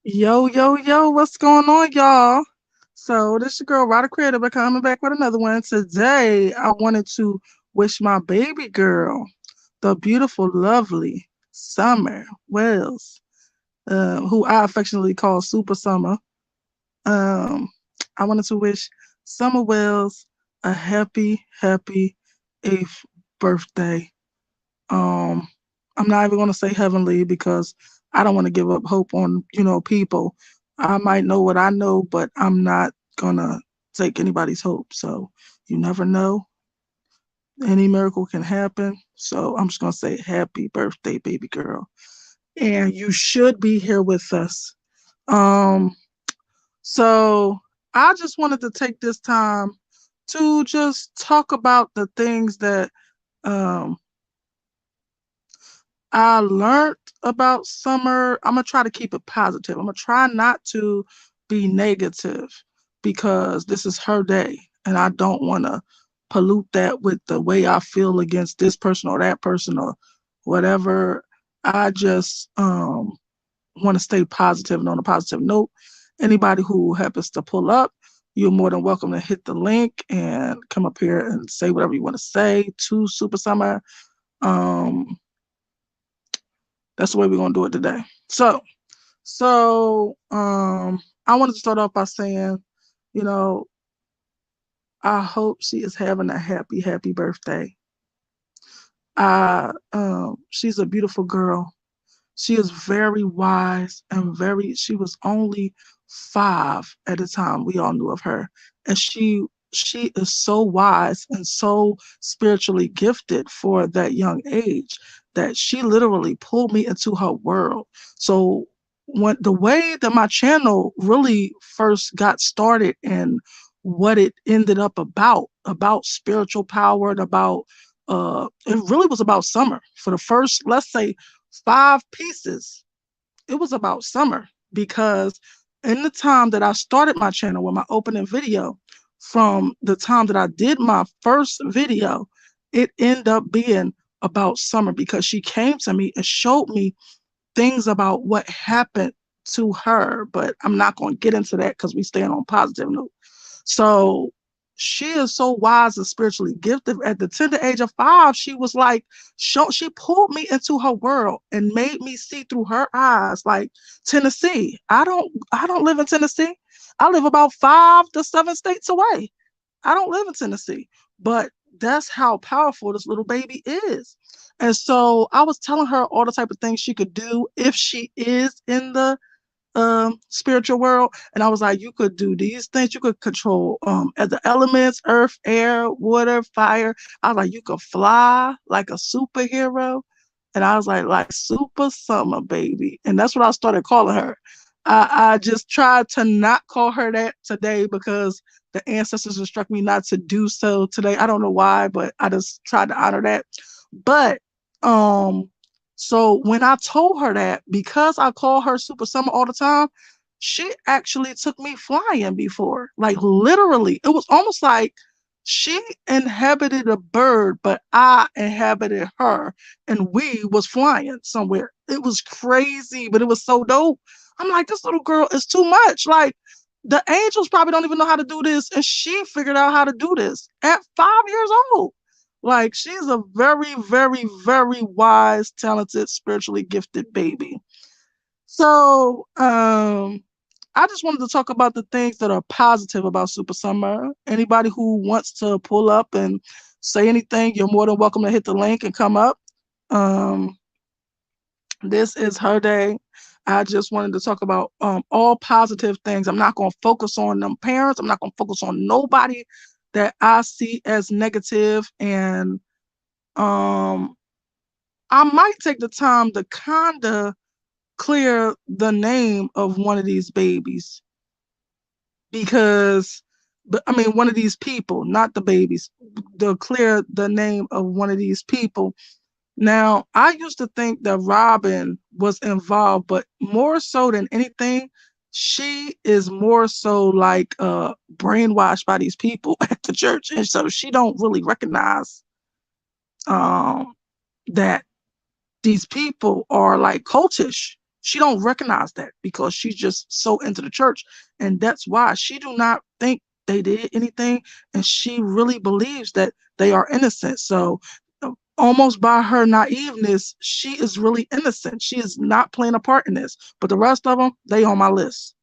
Yo, yo, yo, what's going on, y'all? So, this your girl, Ryder Creative, coming back with another one. Today, I wanted to wish my baby girl, the beautiful, lovely Summer Wells, who I affectionately call Super Summer. Um, I wanted to wish Summer Wells a happy, happy 8th birthday. Um, I'm not even going to say heavenly because I don't want to give up hope on, people. I might know what I know, but I'm not going to take anybody's hope. So you never know. Any miracle can happen. So I'm just going to say happy birthday, baby girl. And you should be here with us. Um, so I just wanted to take this time to just talk about the things that um, I learned about summer. I'm gonna try to keep it positive. I'm gonna try not to be negative because this is her day, and I don't want to pollute that with the way I feel against this person or that person or whatever. I just want to stay positive and on a positive note. Anybody who happens to pull up, you're more than welcome to hit the link and come up here and say whatever you want to say to Super Summer. Um, that's the way we're gonna do it today. So I wanted to start off by saying, you know, I hope she is having a happy, happy birthday. She's a beautiful girl. She is very wise and she was only 5 at the time we all knew of her. And she is so wise and so spiritually gifted for that young age that she literally pulled me into her world. So when the way that my channel really first got started and what it ended up about spiritual power and about it really was about summer for the first, let's say, 5 pieces. It was about summer because in the time that I started my channel with my opening video, from the time that I did my first video, it ended up being about summer because she came to me and showed me things about what happened to her. But I'm not going to get into that because we stand on positive note. So she is so wise and spiritually gifted. At the tender age of 5, she was like, she pulled me into her world and made me see through her eyes, like Tennessee. I don't live in Tennessee. I live about 5 to 7 states away. I don't live in Tennessee, but that's how powerful this little baby is. And so I was telling her all the type of things she could do if she is in the spiritual world. And I was like, you could do these things. You could control the elements, earth, air, water, fire. I was like, you could fly like a superhero. And I was like Super Summer, baby. And that's what I started calling her. I just tried to not call her that today because the ancestors instruct me not to do so today. I don't know why, but I just tried to honor that. But um so when I told her that, because I call her Super Summer all the time, she actually took me flying before. Like literally, it was almost like she inhabited a bird, but I inhabited her and we was flying somewhere. It was crazy, but it was so dope. I'm like, this little girl is too much. Like the angels probably don't even know how to do this, and she figured out how to do this at 5 years old. Like she's a very, very, very wise, talented, spiritually gifted baby. So I just wanted to talk about the things that are positive about Super Summer. Anybody who wants to pull up and say anything, you're more than welcome to hit the link and come up. Um, this is her day. I just wanted to talk about all positive things. I'm not going to focus on them parents. I'm not going to focus on nobody that I see as negative. And um, I might take the time to kind of clear the name of one of these babies because, but I mean, one of these people, not the babies, to clear the name of one of these people. Now, I used to think that Robin was involved, but more so than anything, she is more so like brainwashed by these people at the church, and so she don't really recognize um, that these people are like cultish. she don't recognize that because she's just so into the church. And that's why she do not think they did anything. And she really believes that they are innocent. So almost by her naiveness, she is really innocent. She is not playing a part in this. But the rest of them, they on my list.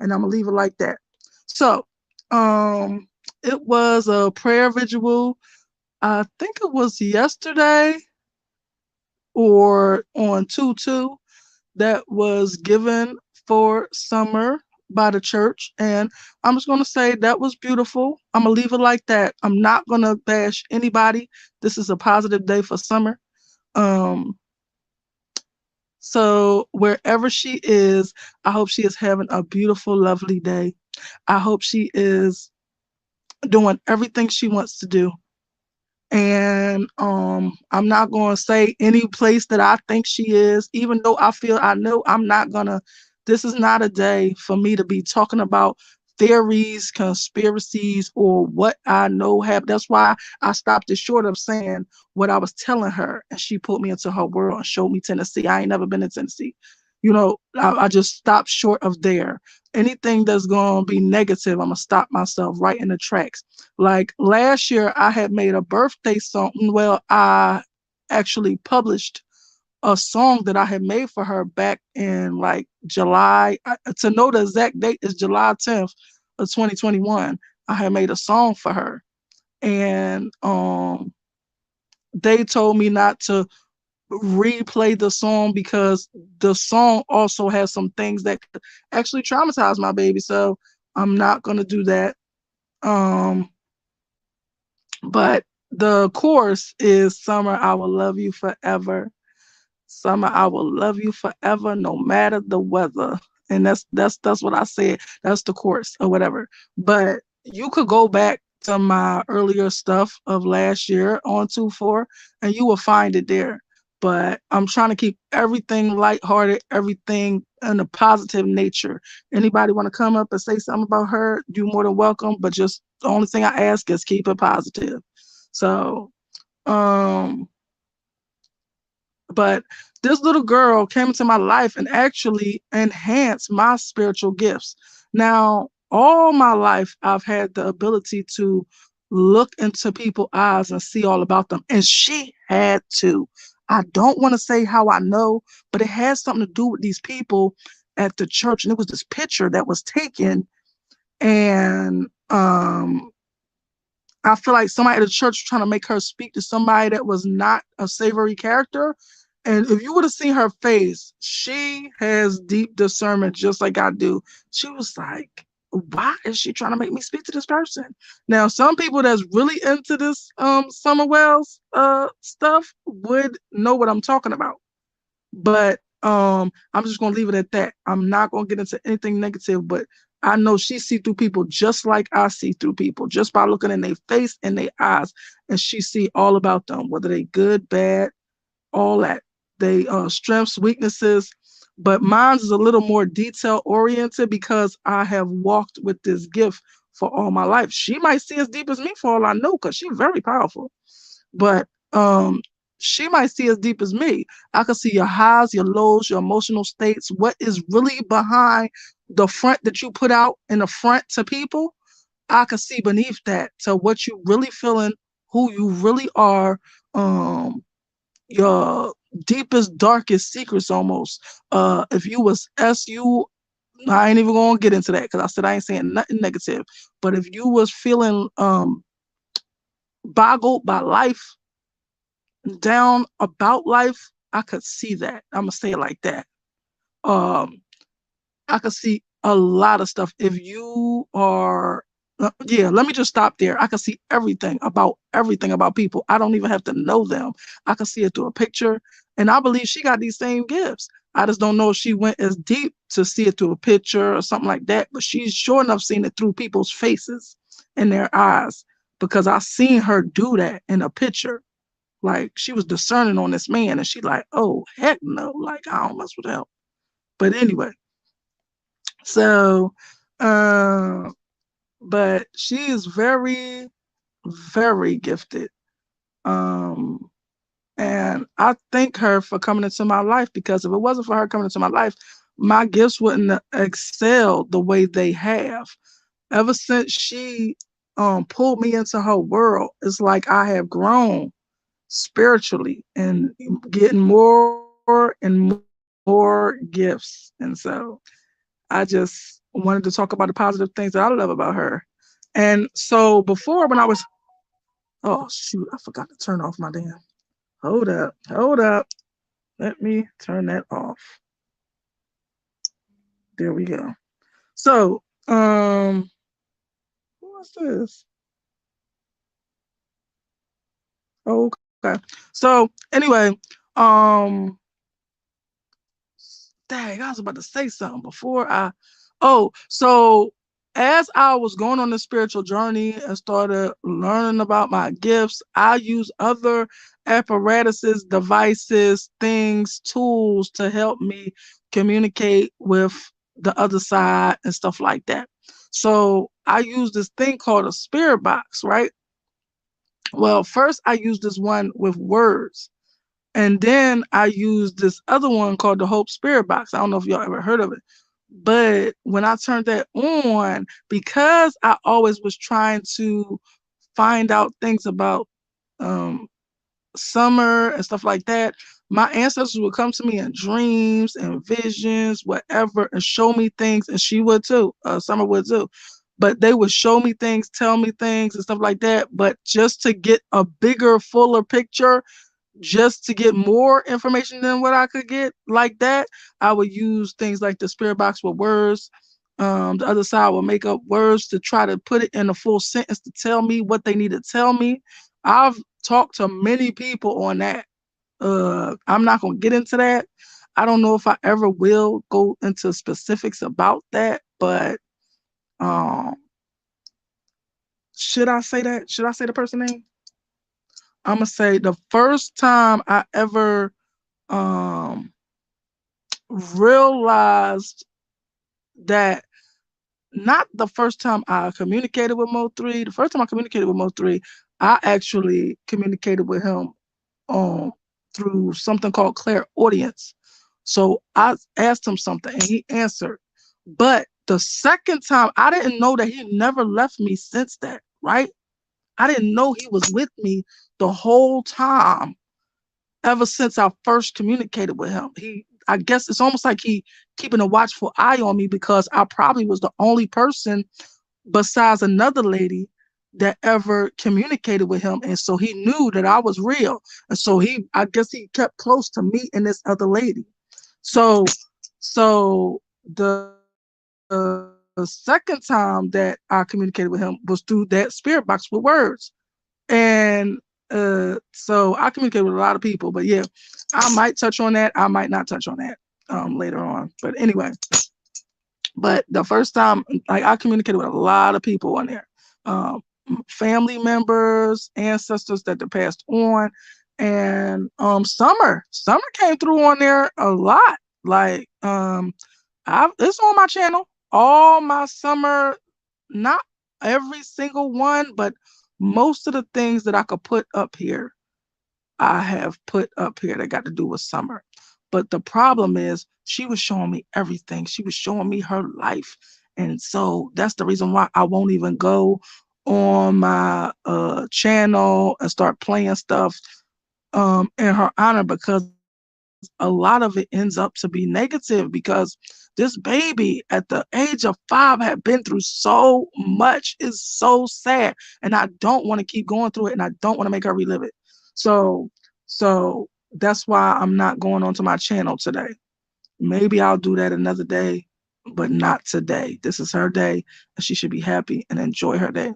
And I'm gonna leave it like that. So it was a prayer vigil. I think it was yesterday or on 2/2 that was given for summer by the church. And I'm just going to say that was beautiful. I'm going to leave it like that. I'm not going to bash anybody. This is a positive day for summer. Um, so wherever she is, I hope she is having a beautiful, lovely day. I hope she is doing everything she wants to do. And I'm not going to say any place that I think she is, even though I know I'm not going to. This is not a day for me to be talking about theories, conspiracies, or what I know happened. That's why I stopped it short of saying what I was telling her, and she put me into her world and showed me Tennessee. I ain't never been in Tennessee. I just stopped short of there. Anything that's going to be negative, I'm going to stop myself right in the tracks. Like last year, I had made a birthday song. Well, I actually published a song that I had made for her back in like July. To know the exact date is July 10th of 2021. I had made a song for her. And they told me not to replay the song because the song also has some things that could actually traumatize my baby. So I'm not going to do that. Um, But the chorus is Summer, I will love you forever. Summer, I will love you forever, no matter the weather. And that's what I said. That's the chorus or whatever. But you could go back to my earlier stuff of last year on 2/4, and you will find it there. But I'm trying to keep everything lighthearted, everything in a positive nature. Anybody want to come up and say something about her, you're more than welcome. But just the only thing I ask is keep it positive. So, um, but this little girl came into my life and actually enhanced my spiritual gifts. Now, all my life, I've had the ability to look into people's eyes and see all about them. And she had to. I don't want to say how I know, but it has something to do with these people at the church. And it was this picture that was taken. And I feel like somebody at the church was trying to make her speak to somebody that was not a savory character. And if you would have seen her face, she has deep discernment just like I do. She was like, why is she trying to make me speak to this person? Now, some people that's really into this Summer Wells stuff would know what I'm talking about. But I'm just gonna leave it at that. I'm not gonna get into anything negative, but I know she see through people just like I see through people, just by looking in their face and their eyes, and she see all about them, whether they good, bad, all that. They strengths, weaknesses, but mine is a little more detail oriented because I have walked with this gift for all my life. She might see as deep as me for all I know, because she's very powerful. But she might see as deep as me. I can see your highs, your lows, your emotional states, what is really behind the front that you put out in the front to people. I can see beneath that to what you really feeling, who you really are, your deepest, darkest secrets almost. If you was SU, I ain't even gonna get into that because I said I ain't saying nothing negative. But if you was feeling boggled by life, down about life, I could see that. I'm gonna say it like that. Um, I could see a lot of stuff. If you are, yeah, let me just stop there. I can see everything about people. I don't even have to know them. I can see it through a picture, and I believe she got these same gifts. I just don't know if she went as deep to see it through a picture or something like that. But she's sure enough seen it through people's faces and their eyes, because I seen her do that in a picture. Like she was discerning on this man, and she like, oh heck no, like I don't mess with him. But anyway, so uh, but she is very, very gifted. Um, And I thank her for coming into my life, because if it wasn't for her coming into my life, my gifts wouldn't have excelled the way they have. Ever since she pulled me into her world, it's like I have grown spiritually and getting more and more gifts. And so I just wanted to talk about the positive things that I love about her. And so before, when I was, oh shoot, I forgot to turn off my damn. Hold up. Let me turn that off. There we go. So, what's this? Okay. So anyway, um, dang, I was about to say something before I. Oh, so as I was going on the spiritual journey and started learning about my gifts, I use other apparatuses, devices, things, tools to help me communicate with the other side and stuff like that. So I use this thing called a spirit box, right? Well, first I used this one with words. And then I used this other one called the Hope Spirit Box. I don't know if y'all ever heard of it. But when I turned that on, because I always was trying to find out things about um, summer and stuff like that, my ancestors would come to me in dreams and visions, whatever, and show me things. And she would too. Summer would too. But they would show me things, tell me things, and stuff like that. But just to get a bigger, fuller picture, just to get more information than what I could get like that, I would use things like the spirit box with words. The other side will make up words to try to put it in a full sentence to tell me what they need to tell me. I've talked to many people on that. I'm not gonna get into that. I don't know if I ever will go into specifics about that, but um, should I say that? Should I say the person name? I'm gonna say the first time I ever um realized that, not the first time I communicated with Mo 3, the first time I communicated with Mo 3, I actually communicated with him um through something called clairaudience. So I asked him something and he answered. But the second time, I didn't know that he never left me since that, right? I didn't know he was with me the whole time ever since I first communicated with him. I guess it's almost like he keeping a watchful eye on me, because I probably was the only person besides another lady that ever communicated with him. And so he knew that I was real. And so I guess he kept close to me and this other lady. So, so the second time that I communicated with him was through that spirit box with words. And so I communicate with a lot of people, but yeah, I might touch on that. I might not touch on that later on. But anyway, but the first time, like, I communicated with a lot of people on there, um, family members, ancestors that they passed on, and Summer came through on there a lot. Like it's on my channel. All my Summer, not every single one, but most of the things that I could put up here, I have put up here that got to do with Summer. But the problem is, she was showing me everything. She was showing me her life. And so that's the reason why I won't even go on my channel and start playing stuff in her honor, because a lot of it ends up to be negative, because this baby at the age of 5 had been through so much. It's so sad. And I don't want to keep going through it, and I don't want to make her relive it. So, so that's why I'm not going onto my channel today. Maybe I'll do that another day, but not today. This is her day, and she should be happy and enjoy her day.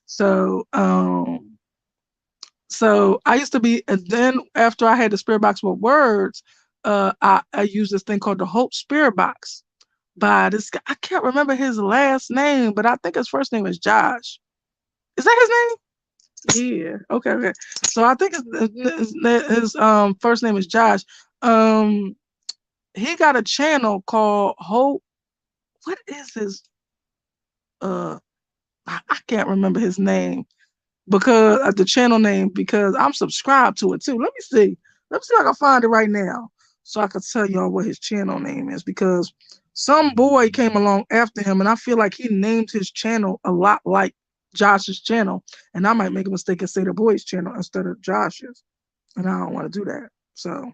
So, so I used to be, and then after I had the spirit box with words, I used this thing called the Hope Spirit Box by this guy. I can't remember his last name, but I think his first name is Josh. Is that his name? Yeah. Okay. Okay. So I think his first name is Josh. Um, he got a channel called Hope. What is his? Uh, I can't remember his name. because the channel name, because I'm subscribed to it too. Let me see. Let me see if I can find it right now so I can tell y'all what his channel name is, because some boy came along after him and I feel like he named his channel a lot like Josh's channel. And I might make a mistake and say the boy's channel instead of Josh's. And I don't want to do that. So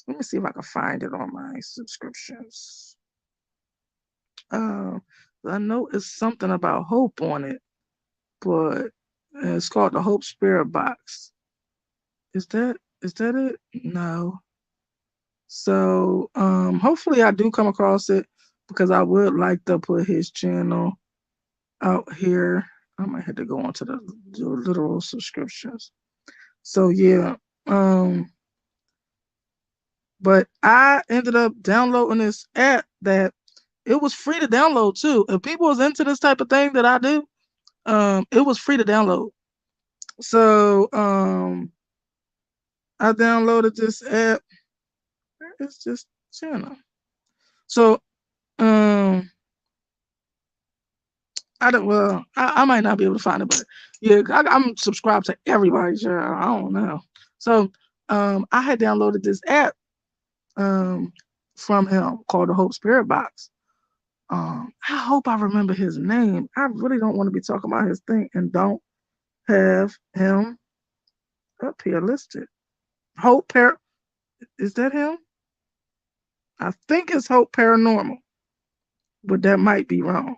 let me see if I can find it on my subscriptions. I know it's something about hope on it, but it's called the Hope Spirit Box. Is that it? No. So hopefully I do come across it, because I would like to put his channel out here. I might have to go onto the literal subscriptions. So yeah. But I ended up downloading this app that it was free to download too. If people was into this type of thing that I do, it was free to download. So I downloaded this app. Where is this channel? So I don't. Well, I might not be able to find it, but yeah, I'm subscribed to everybody's channel. I don't know. So I had downloaded this app from him called the Hope Spirit Box. I hope I remember his name. I really don't want to be talking about his thing and don't have him up here listed. Hope Par. Is that him? I think it's Hope Paranormal, but that might be wrong.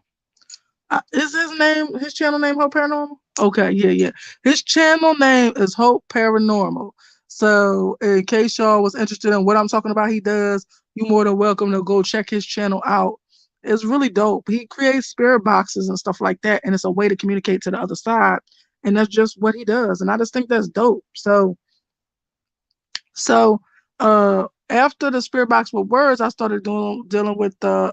Is his channel name Hope Paranormal? Okay, yeah. His channel name is Hope Paranormal. So in case y'all was interested in what I'm talking about, he does, you more than welcome to go check his channel out. It's really dope. He creates spirit boxes and stuff like that, and it's a way to communicate to the other side. And that's just what he does. And I just think that's dope. So after the spirit box with words, I started dealing with the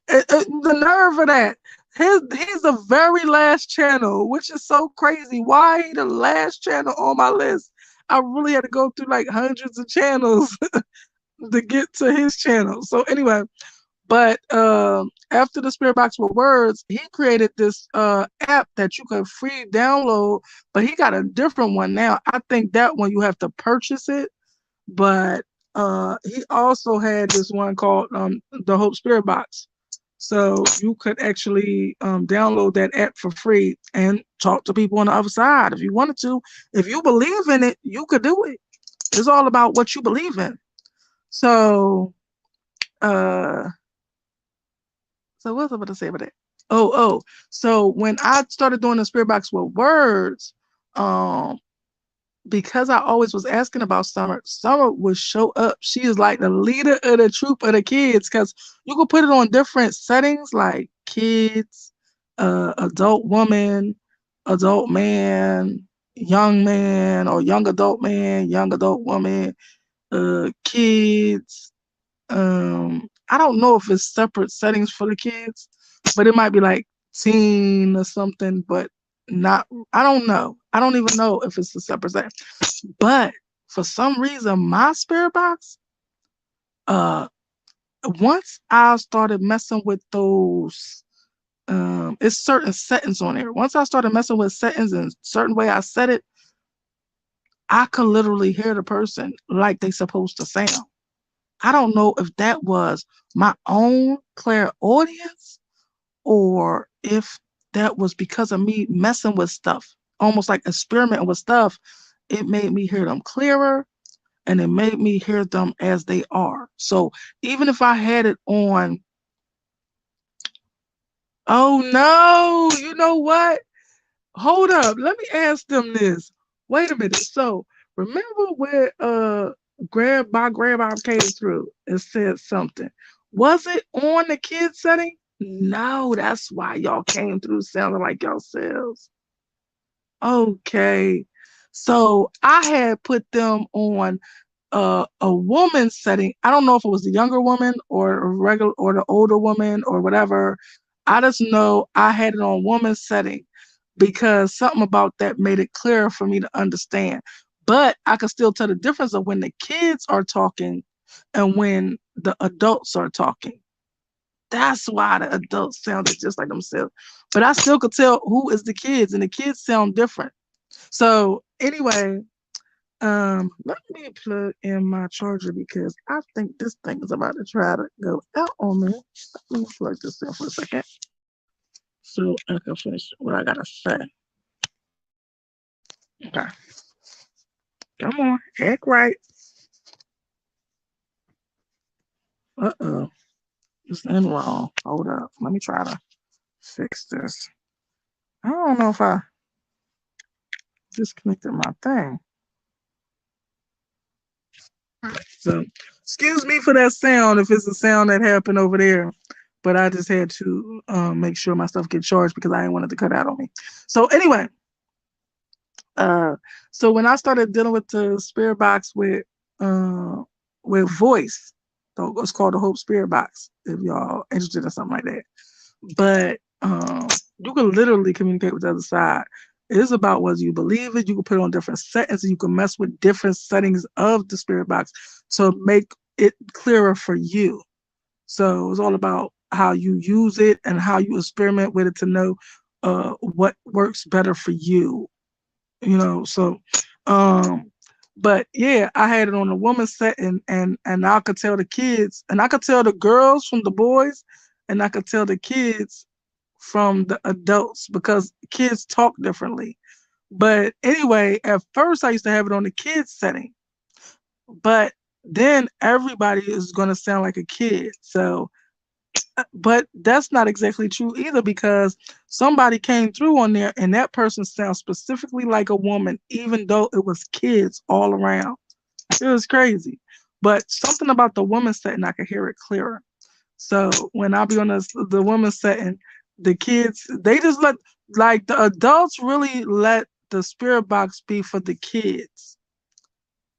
nerve of that. He's the very last channel, which is so crazy. Why he the last channel on my list? I really had to go through like hundreds of channels to get to his channel. So anyway, but after the Spirit Box with Words, he created this app that you could free download, but he got a different one now. I think that one you have to purchase it, but he also had this one called the Hope Spirit Box. So you could actually download that app for free and talk to people on the other side if you wanted to. If you believe in it, you could do it. It's all about what you believe in. So, uh, so what's I about to say about that? Oh. So when I started doing the Spirit Box with Words, um, because I always was asking about Summer, Summer would show up. She is like the leader of the troop of the kids, because you could put it on different settings like kids, adult woman, adult man, or young adult man, young adult woman, kids. I don't know if it's separate settings for the kids, but it might be like teen or something, but not, I don't know. I don't even know if it's a separate setting. But for some reason, my spirit box, uh, once I started messing with those, it's certain settings on there. Once I started messing with settings and certain way I set it, I could literally hear the person like they supposed to sound. I don't know if that was my own clairaudience or if that was because of me messing with stuff, almost like experimenting with stuff. It made me hear them clearer, and it made me hear them as they are. So even if I had it on, oh no, you know what? Hold up, let me ask them this. Wait a minute. So remember where my grandma came through and said something? Was it on the kid setting? No, that's why y'all came through sounding like yourselves. Okay. So I had put them on a woman setting. I don't know if it was the younger woman or a regular or the older woman or whatever. I just know I had it on woman setting because something about that made it clearer for me to understand. But I could still tell the difference of when the kids are talking and when the adults are talking. That's why the adults sounded just like themselves. But I still could tell who is the kids, and the kids sound different. So anyway, let me plug in my charger because I think this thing is about to try to go out on me. Let me plug this in for a second so I can finish what I gotta say. Okay, come on, act right. Uh-oh, this ain't wrong. Hold up, let me try to fix this. I don't know if I disconnected my thing. So, excuse me for that sound if it's a sound that happened over there. But I just had to make sure my stuff get charged because I didn't want it to cut out on me. So anyway, uh, so when I started dealing with the spirit box with voice, so it's called the Hope Spirit Box. If y'all interested in something like that, but you can literally communicate with the other side. It is about whether you believe it. You can put it on different settings, and you can mess with different settings of the spirit box to make it clearer for you. So it's all about how you use it and how you experiment with it to know what works better for you. So um but yeah, I had it on a woman set, and I could tell the kids, and I could tell the girls from the boys, and I could tell the kids from the adults because kids talk differently. But anyway, at first I used to have it on the kids setting, but then everybody is going to sound like a kid. So but that's not exactly true either because somebody came through on there and that person sounds specifically like a woman, even though it was kids all around. It was crazy. But something about the woman setting, I could hear it clearer. So when I be on the woman setting, the kids, they just let, like the adults really let the spirit box be for the kids.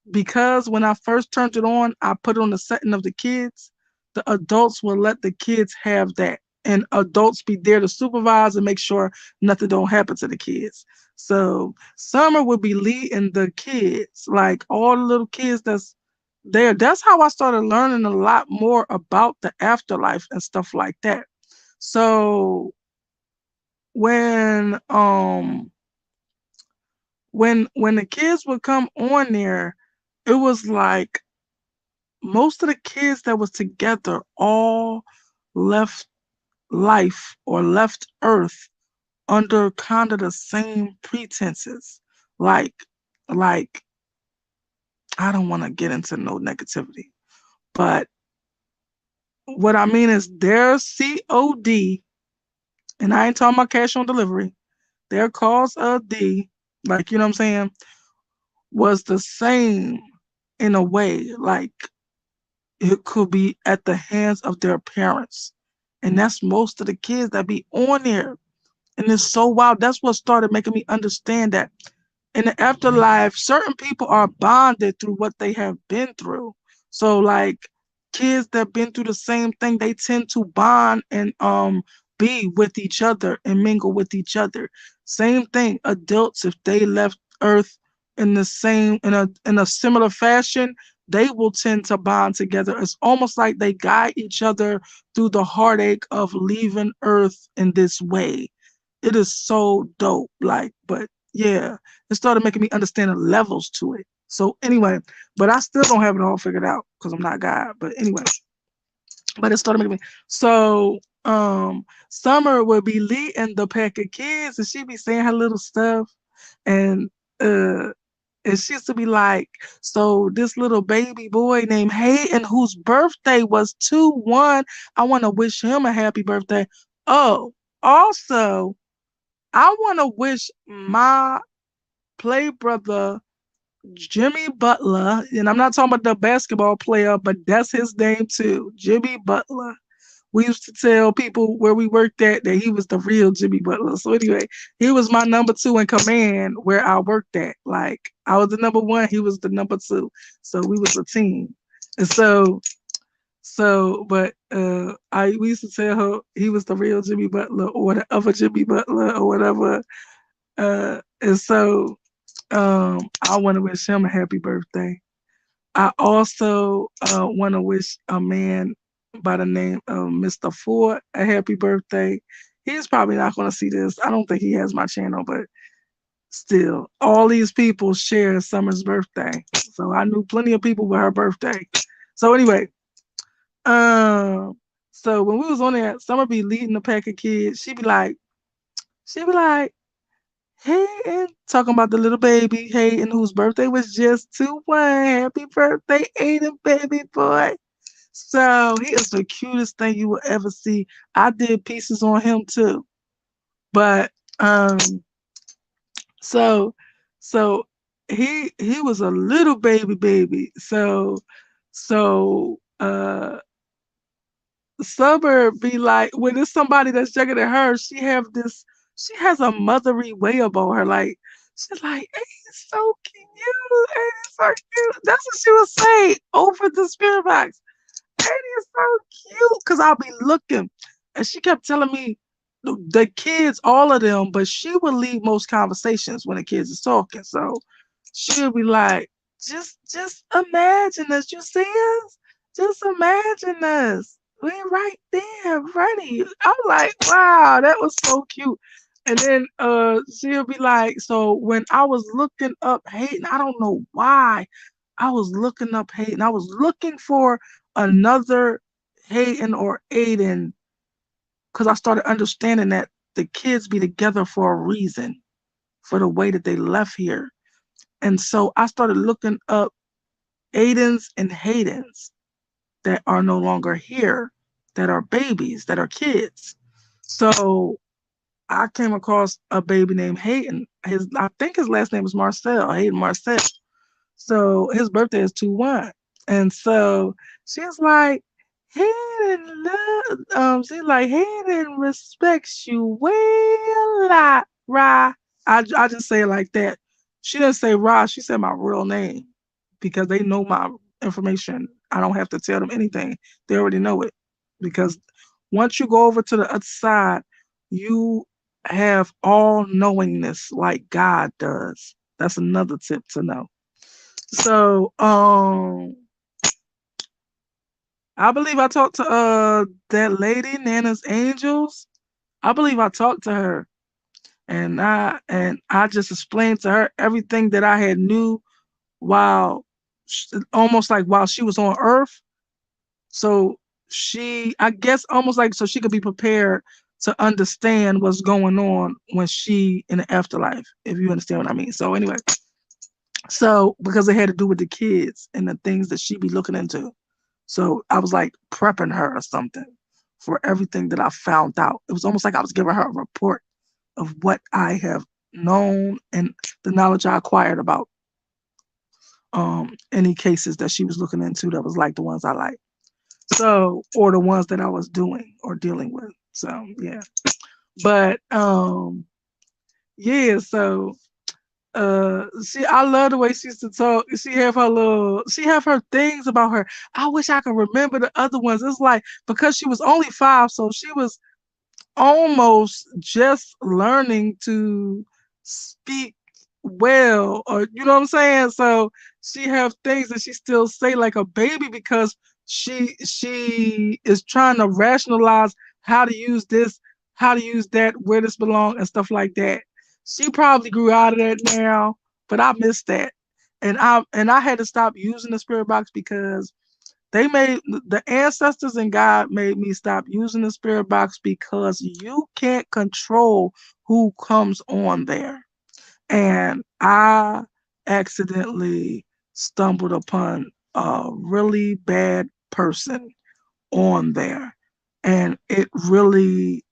Because when I first turned it on, I put it on the setting of the kids. The adults will let the kids have that, and adults be there to supervise and make sure nothing don't happen to the kids. So Summer would be leading the kids, like all the little kids that's there. That's how I started learning a lot more about the afterlife and stuff like that. So when um when the kids would come on there, it was like most of the kids that was together all left life or left earth under kind of the same pretenses. Like, like I don't want to get into no negativity, but what I mean is their COD, and I ain't talking about cash on delivery, their cause of D, like you know what I'm saying, was the same in a way. Like it could be at the hands of their parents. And that's most of the kids that be on there. And it's so wild. That's what started making me understand that in the afterlife, certain people are bonded through what they have been through. So like kids that been through the same thing, they tend to bond and be with each other and mingle with each other. Same thing, adults, if they left Earth in the same in a similar fashion, they will tend to bond together. It's almost like they guide each other through the heartache of leaving Earth in this way. It is so dope. Like, but yeah, it started making me understand the levels to it. So anyway, but I still don't have it all figured out because I'm not God. But anyway, but it started making me so Summer would be leading the pack of kids and she'd be saying her little stuff and uh and she used to be like, so this little baby boy named Hayden, whose birthday was 2/1, I want to wish him a happy birthday. Oh, also, I want to wish my play brother Jimmy Butler, and I'm not talking about the basketball player, but that's his name too, Jimmy Butler. We used to tell people where we worked at that he was the real Jimmy Butler. So anyway, he was my number two in command where I worked at. Like I was the number one, he was the number two. So we was a team. And but I we used to tell her he was the real Jimmy Butler or the other Jimmy Butler or whatever. And so I want to wish him a happy birthday. I also want to wish a man by the name of Mr. Ford a happy birthday. He's probably not going to see this. I don't think he has my channel, but still, all these people share Summer's birthday. So I knew plenty of people with her birthday. So anyway, um, so when we was on there, Summer be leading the pack of kids. She be like, hey, and talking about the little baby, hey, and whose birthday was just 2-1. Happy birthday, Aiden, baby boy. So he is the cutest thing you will ever see. I did pieces on him too. But um so so he was a little baby. So Summer be like, when it's somebody that's younger than her, she has a mothery way about her. Like, she's like, hey, it's so cute. Hey, it's so cute. That's what she would say over the spirit box. Hey, it's so cute. Cause I'll be looking. And she kept telling me the kids, all of them, but she would lead most conversations when the kids is talking. So she'll be like, just imagine us. You see us? Just imagine us. We're right there, ready. I'm like, wow, that was so cute. And then she'll be like, so when I was looking up Hayden, I don't know why I was looking up Hayden. I was looking for another Hayden or Aiden because I started understanding that the kids be together for a reason, for the way that they left here. And so I started looking up Aidens and Haydens that are no longer here, that are babies, that are kids. So I came across a baby named Hayden. I think his last name is Marcel, Hayden Marcel. So his birthday is 2-1. And so she's like, Hayden she's like, Hayden respects you way a lot, Ra. I just say it like that. She didn't say Ra, she said my real name because they know my information. I don't have to tell them anything. They already know it. Because once you go over to the other side, you have all knowingness like God does. That's another tip to know. So I believe I talked to that lady, Nana's Angels. I believe I talked to her and I just explained to her everything that I had knew while almost like while she was on Earth. So I guess almost like so she could be prepared to understand what's going on when she in the afterlife, if you understand what I mean. So anyway, so because it had to do with the kids and the things that she be looking into. So I was like prepping her or something for everything that I found out. It was almost like I was giving her a report of what I have known and the knowledge I acquired about any cases that she was looking into that was like the ones I like. So or the ones that I was doing or dealing with. So yeah. But yeah, so I love the way she used to talk. She have her things about her. I wish I could remember the other ones. It's like because she was only 5, so she was almost just learning to speak well, or you know what I'm saying. So she have things that she still say like a baby because she is trying to rationalize how to use this, how to use that, where this belong, and stuff like that. She probably grew out of that now, but I missed that, and I had to stop using the spirit box because the ancestors and God made me stop using the spirit box because you can't control who comes on there. And I accidentally stumbled upon a really bad person on there. And it really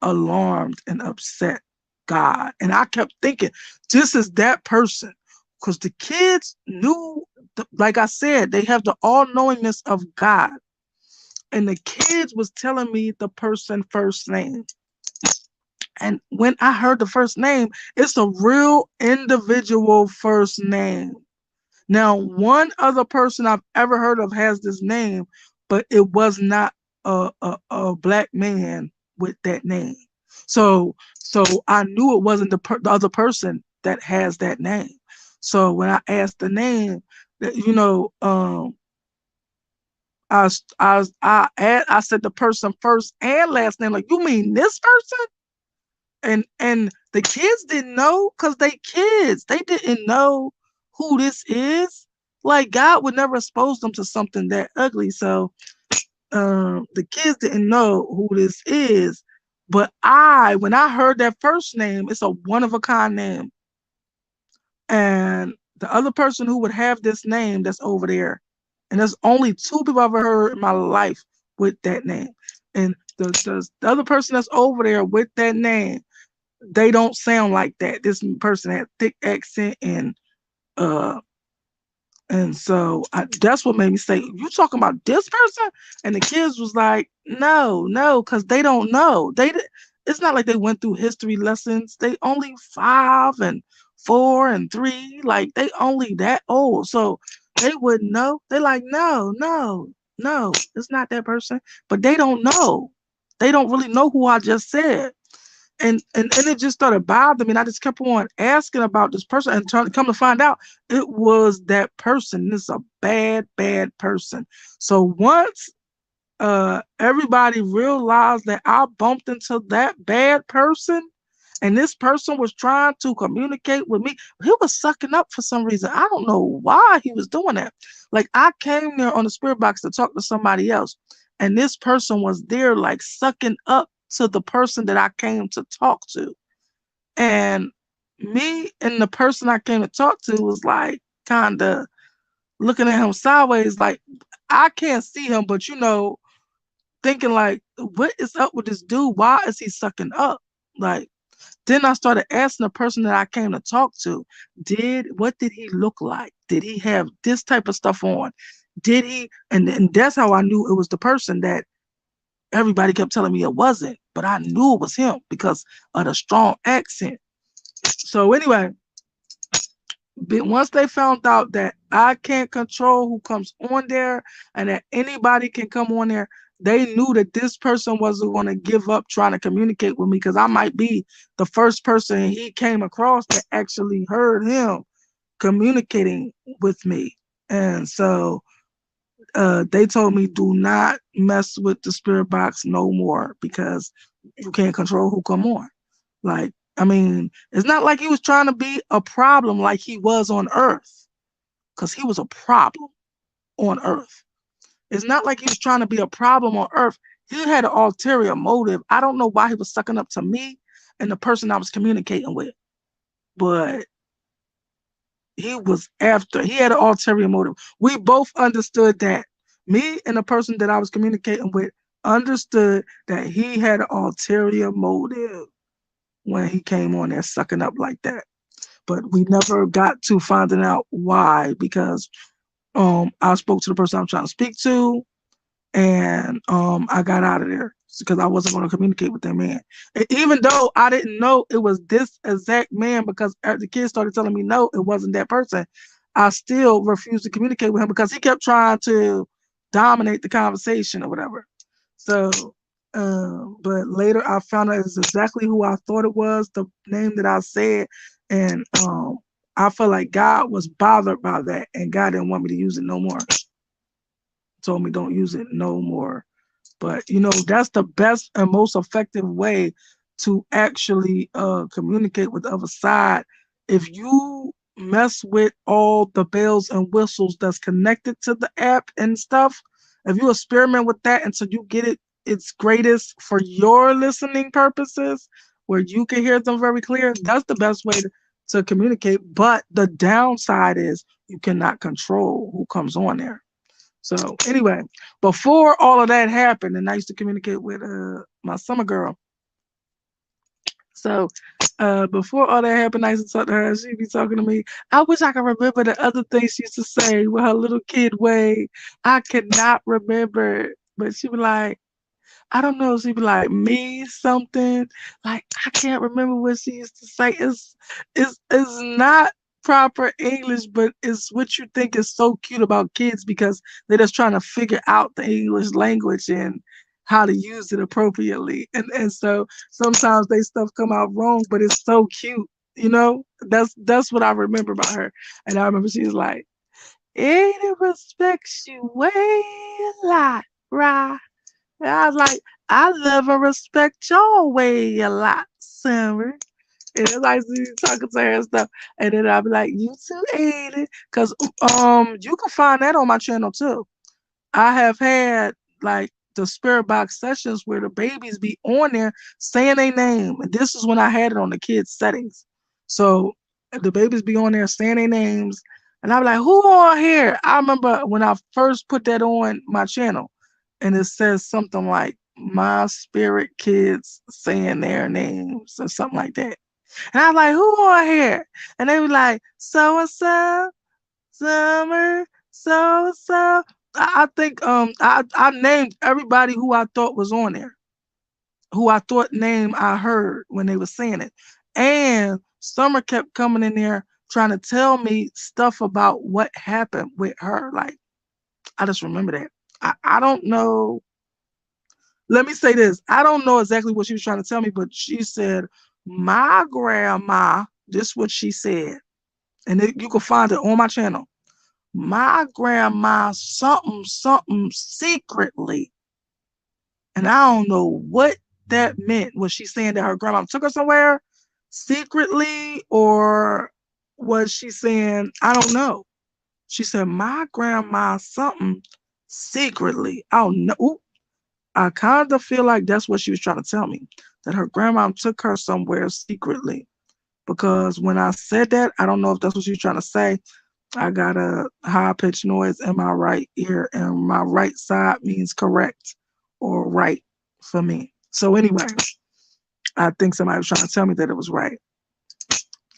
alarmed and upset God. And I kept thinking, this is that person. Because the kids knew, like I said, they have the all knowingness of God. And the kids was telling me the person first name. And when I heard the first name, it's a real individual first name. Now, one other person I've ever heard of has this name, but it was not a black man with that name. So I knew it wasn't the other person that has that name. So when I asked the name, that I said the person first and last name. Like, you mean this person? And the kids didn't know because they kids. They didn't know who this is. Like, God would never expose them to something that ugly. So the kids didn't know who this is. But when I heard that first name, it's a one of a kind name. And the other person who would have this name that's over there, and there's only two people I've ever heard in my life with that name. And the other person that's over there with that name, they don't sound like that. This person had thick accent uh and so that's what made me say, "You talking about this person?" And the kids was like, "No, no," because they don't know. It's not like they went through history lessons. They only 5 and 4 and 3. Like, they only that old, so they wouldn't know. They like, "No, no, no, it's not that person." But they don't know. They don't really know who I just said. And it just started bothering me. And I just kept on asking about this person and trying to come to find out it was that person. This is a bad, bad person. So once everybody realized that I bumped into that bad person, and this person was trying to communicate with me. He was sucking up for some reason. I don't know why he was doing that. Like, I came there on the spirit box to talk to somebody else, and this person was there, like, sucking up to the person that I came to talk to. And me and the person I came to talk to was like kind of looking at him sideways, like, I can't see him, but thinking like, what is up with this dude? Why is he sucking up? Like, then I started asking the person that I came to talk to, what did he look like? Did he have this type of stuff on? Did he? And that's how I knew it was the person that everybody kept telling me it wasn't, but I knew it was him because of the strong accent. So anyway, once they found out that I can't control who comes on there and that anybody can come on there, they knew that this person wasn't going to give up trying to communicate with me, because I might be the first person he came across that actually heard him communicating with me. And so they told me, do not mess with the spirit box no more, because you can't control who come on. Like, I mean, it's not like he was trying to be a problem like he was on Earth, because he was a problem on Earth. It's not like he was trying to be a problem on Earth. He had an ulterior motive. I don't know why he was sucking up to me and the person I was communicating with, but he had an ulterior motive. We both understood that. Me and the person that I was communicating with understood that he had an ulterior motive when he came on there sucking up like that. But we never got to finding out why, because I spoke to the person I'm trying to speak to, and I got out of there because I wasn't going to communicate with that man. And even though I didn't know it was this exact man, because the kids started telling me no, it wasn't that person, I still refused to communicate with him because he kept trying to dominate the conversation or whatever. So, but later I found out it's exactly who I thought it was, the name that I said, and I felt like God was bothered by that, and God didn't want me to use it no more. Told me don't use it no more. But that's the best and most effective way to actually communicate with the other side. If you mess with all the bells and whistles that's connected to the app and stuff, if you experiment with that until you get its greatest for your listening purposes, where you can hear them very clear, that's the best way to communicate. But the downside is you cannot control who comes on there. So anyway, before all of that happened, and I used to communicate with my summer girl. So before all that happened, I used to talk to her. She'd be talking to me. I wish I could remember the other things she used to say with her little kid way. I cannot remember, but she'd be like, I don't know. She'd be like, me something. Like, I can't remember what she used to say. It's not proper English, but it's what you think is so cute about kids, because they're just trying to figure out the English language and how to use it appropriately. And so sometimes they stuff come out wrong, but it's so cute. That's what I remember about her. And I remember she was like, Ada respects you way a lot, right? And I was like, I love and respect y'all way a lot, Summer. And it's like she talking to her and stuff. And then I'll be like, you too, Ada. Cause you can find that on my channel too. I have had like the spirit box sessions where the babies be on there saying their name. And this is when I had it on the kids settings. So the babies be on there saying their names. And I'm like, who on here? I remember when I first put that on my channel and it says something like my spirit kids saying their names or something like that. And I was like, who on here? And they were like, so and so, Summer, so so. I think I named everybody who I thought was on there, who I thought name I heard when they were saying it. And Summer kept coming in there trying to tell me stuff about what happened with her. Like, I just remember that. I don't know. Let me say this. I don't know exactly what she was trying to tell me, but she said, my grandma, this is what she said. And you can find it on my channel. My grandma something something secretly, and I don't know what that meant. Was she saying that her grandma took her somewhere secretly, or was she saying I don't know? She said my grandma something secretly. I don't know. Ooh, I kind of feel like that's what she was trying to tell me, that her grandma took her somewhere secretly. Because when I said that, I don't know if that's what she was trying to say. I got a high pitched noise in my right ear, and my right side means correct or right for me. So, anyway, I think somebody was trying to tell me that it was right.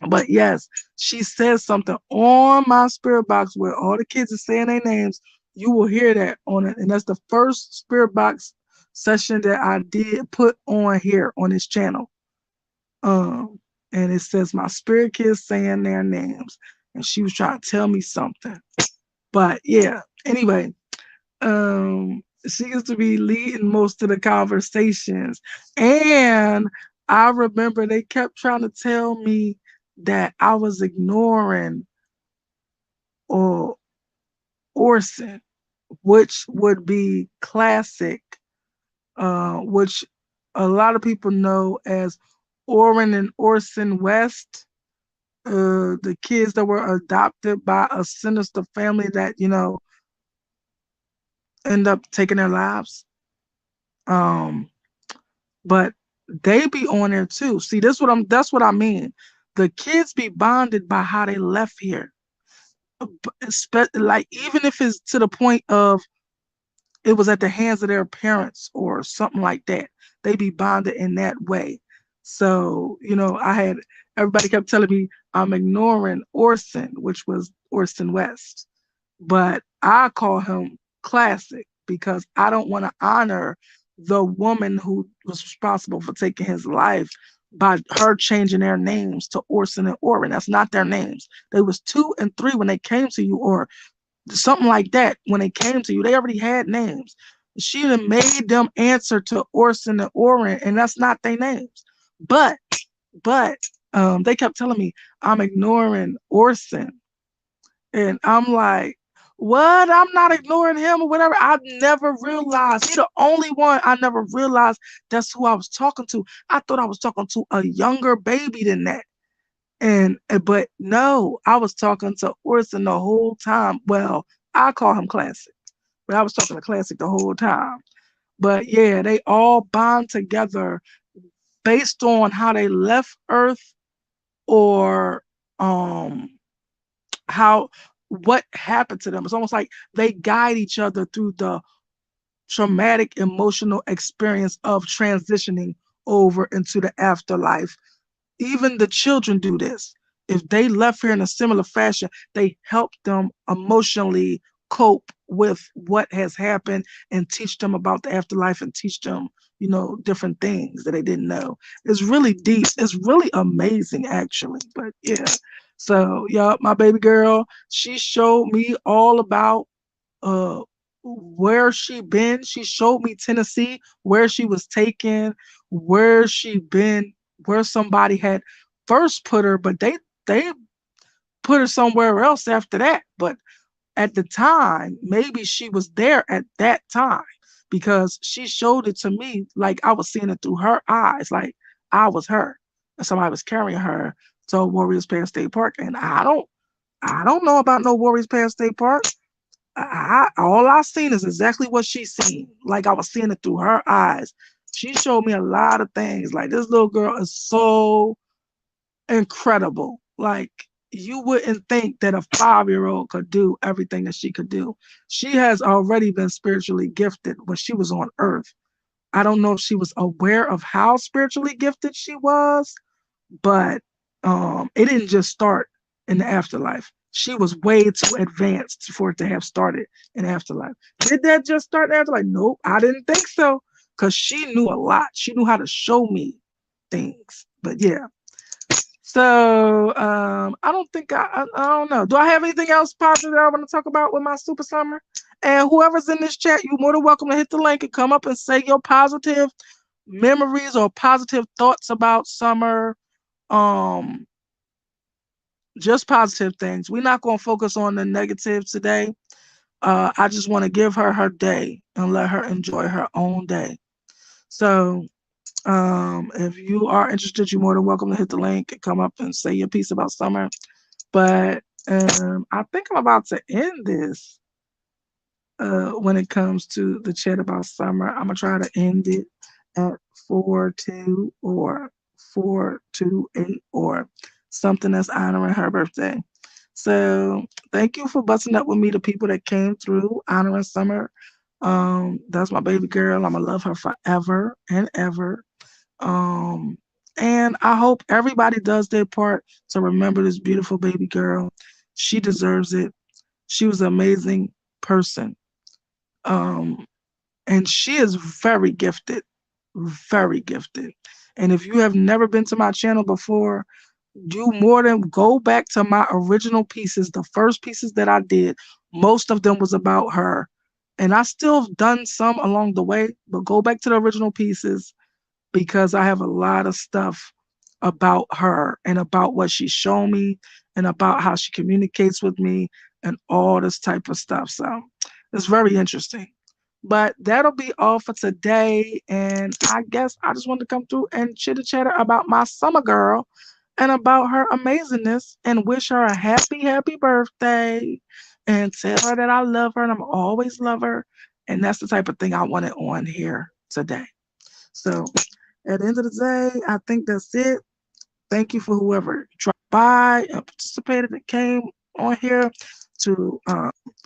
But yes, she says something on my spirit box where all the kids are saying their names. You will hear that on it. And that's the first spirit box session that I did put on here on this channel. Um, and it says my spirit kids saying their names. And she was trying to tell me something. But yeah, anyway, she used to be leading most of the conversations. And I remember they kept trying to tell me that I was ignoring or Orson, which would be classic, which a lot of people know as Orrin and Orson West, the kids that were adopted by a sinister family that, end up taking their lives. Um, but they be on there too. See, that's what I mean. The kids be bonded by how they left here. Like even if it's to the point of it was at the hands of their parents or something like that, they be bonded in that way. So, I had everybody kept telling me I'm ignoring Orson, which was Orson West. But I call him classic because I don't want to honor the woman who was responsible for taking his life by her changing their names to Orson and Orrin. That's not their names. They was 2 and 3 when they came to you, or something like that when they came to you. They already had names. She done made them answer to Orson and Orrin, and that's not their names. But but they kept telling me I'm ignoring Orson. And I'm like, what? I'm not ignoring him or whatever. I never realized. He's the only one I never realized that's who I was talking to. I thought I was talking to a younger baby than that. But no, I was talking to Orson the whole time. Well, I call him Classic, but I was talking to Classic the whole time. But yeah, they all bond together based on how they left Earth, or um how what happened to them. It's almost like they guide each other through the traumatic emotional experience of transitioning over into the afterlife. Even the children do this. If they left here in a similar fashion, they help them emotionally cope with what has happened and teach them about the afterlife and teach them, different things that they didn't know. It's really deep. It's really amazing, actually. But yeah. So, yeah, my baby girl, she showed me all about uh where she been. She showed me Tennessee, where she was taken, where she been, where somebody had first put her, but they put her somewhere else after that. But at the time, maybe she was there at that time because she showed it to me like I was seeing it through her eyes, like I was her. And somebody was carrying her to Warriors Pass State Park. And I don't know about no Warriors Pass State Park. All I seen is exactly what she seen. Like I was seeing it through her eyes. She showed me a lot of things. Like this little girl is so incredible. Like you wouldn't think that a 5-year-old could do everything that she could do. She has already been spiritually gifted when she was on earth. I don't know if she was aware of how spiritually gifted she was, but it didn't just start in the afterlife. She was way too advanced for it to have started in the afterlife. Did that just start in the afterlife? Nope, I didn't think so. Because she knew a lot. She knew how to show me things. But yeah, so I don't think I don't know. Do I have anything else positive that I want to talk about with my super summer? And whoever's in this chat, you're more than welcome to hit the link and come up and say your positive memories or positive thoughts about summer. Um, just positive things. We're not going to focus on the negative today. I just want to give her her day and let her enjoy her own day. So if you are interested, you're more than welcome to hit the link and come up and say your piece about summer. But I think I'm about to end this when it comes to the chat about summer. I'm gonna try to end it at 4-2 or 428 or something that's honoring her birthday. So thank you for busting up with me, the people that came through honoring summer. That's my baby girl. I'm gonna love her forever and ever. Um, and I hope everybody does their part to remember this beautiful baby girl. She deserves it. She was an amazing person. Um, and she is very gifted, very gifted. And if you have never been to my channel before, you more than go back to my original pieces, the first pieces that I did. Most of them was about her. And I still have done some along the way, but go back to the original pieces because I have a lot of stuff about her and about what she's shown me and about how she communicates with me and all this type of stuff. So it's very interesting. But that'll be all for today. And I guess I just wanted to come through and chitter chatter about my summer girl and about her amazingness and wish her a happy, happy birthday and tell her that I love her and I'm always love her. And that's the type of thing I wanted on here today. So at the end of the day, I think that's it. Thank you for whoever dropped by and participated and came on here to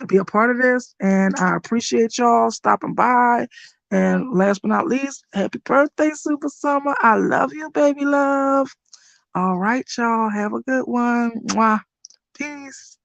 be a part of this. And I appreciate y'all stopping by. And last but not least, happy birthday, Super Summer. I love you, baby love. All right, y'all. Have a good one. Mwah. Peace.